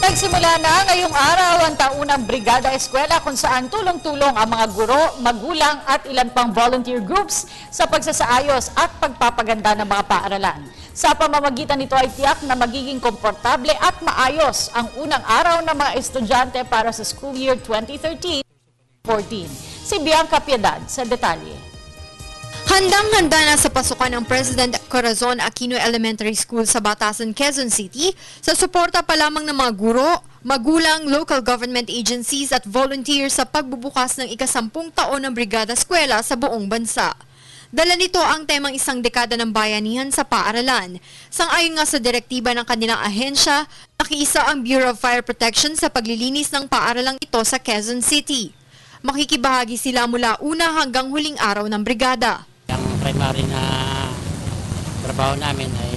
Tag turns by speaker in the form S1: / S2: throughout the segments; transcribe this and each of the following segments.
S1: Nagsimula na ngayong araw ang taunang Brigada Eskwela kung saan tulong-tulong ang mga guro, magulang at ilan pang volunteer groups sa pagsasaayos at pagpapaganda ng mga paaralan. Sa pamamagitan nito ay tiyak na magiging komportable at maayos ang unang araw ng mga estudyante para sa school year 2013-14. Si Bianca Piedad sa detalye.
S2: Handang-handa na sa pasukan ng President Corazon Aquino Elementary School sa Batasan, Quezon City sa suporta pa lamang ng mga guro, magulang, local government agencies at volunteers sa pagbubukas ng ika-10 taon ng Brigada Eskwela sa buong bansa. Dala nito ang temang isang dekada ng bayanihan sa paaralan. Sang-ayon nga sa direktiba ng kanilang ahensya, nakiisa ang Bureau of Fire Protection sa paglilinis ng paaralang ito sa Quezon City. Makikibahagi sila mula una hanggang huling araw ng brigada.
S3: Ang primary na trabaho namin ay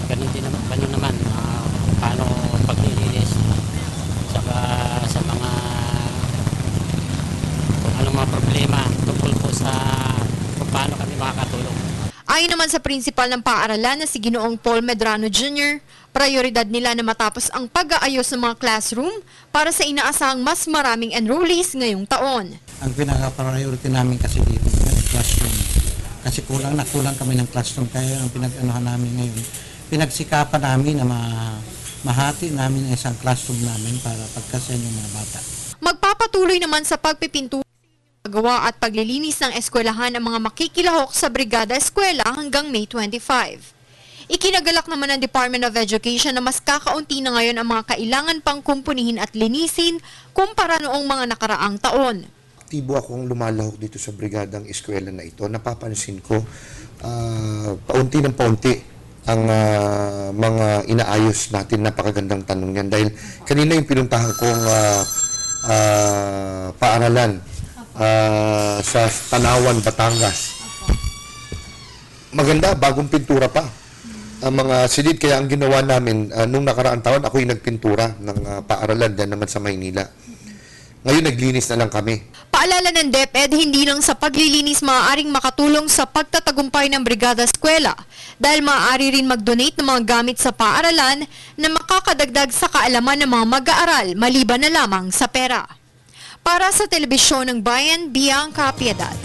S3: ganun naman paano paglilinis saka sa mga kung anong mga problema tungkol po sa kung paano kami makakatulong.
S2: Ayon naman sa prinsipal ng paaralan na si Ginoong Paul Medrano Jr., prioridad nila na matapos ang pag-aayos ng mga classroom para sa inaasahang mas maraming enrollees ngayong taon.
S4: Ang pinaka-priority namin kasi dito ay classroom. Kasi kulang kami ng classroom, kaya ang pinag-anuhan namin ngayon, pinagsikapan namin na mahati namin ang isang classroom namin para pagkasayan yung mga bata.
S2: Magpapatuloy naman sa pagpipintura, paggawa at paglilinis ng eskwelahan ang mga makikilahok sa Brigada Eskwela hanggang May 25. Ikinagalak naman ng Department of Education na mas kakaunti na ngayon ang mga kailangan pang kumpunihin at linisin kumpara noong mga nakaraang taon.
S5: Aktibo akong lumalahok dito sa brigadang eskwela na ito. Napapansin ko paunti ng paunti ang mga inaayos natin. Napakagandang tanong yan. Dahil kanina yung pinuntahan kong paaralan sa Tanawan, Batangas. Maganda, bagong pintura pa. Ang mga silid, kaya ang ginawa namin nung nakaraang taon, ako yung nagpintura ng paaralan dyan naman sa Maynila. Ngayon, naglinis na lang kami.
S2: Paalala ng DepEd, hindi lang sa paglilinis maaaring makatulong sa pagtatagumpay ng Brigada Eskwela dahil maaari rin mag-donate ng mga gamit sa paaralan na makakadagdag sa kaalaman ng mga mag-aaral maliban na lamang sa pera. Para sa Telebisyon ng Bayan, Bianca Piedad.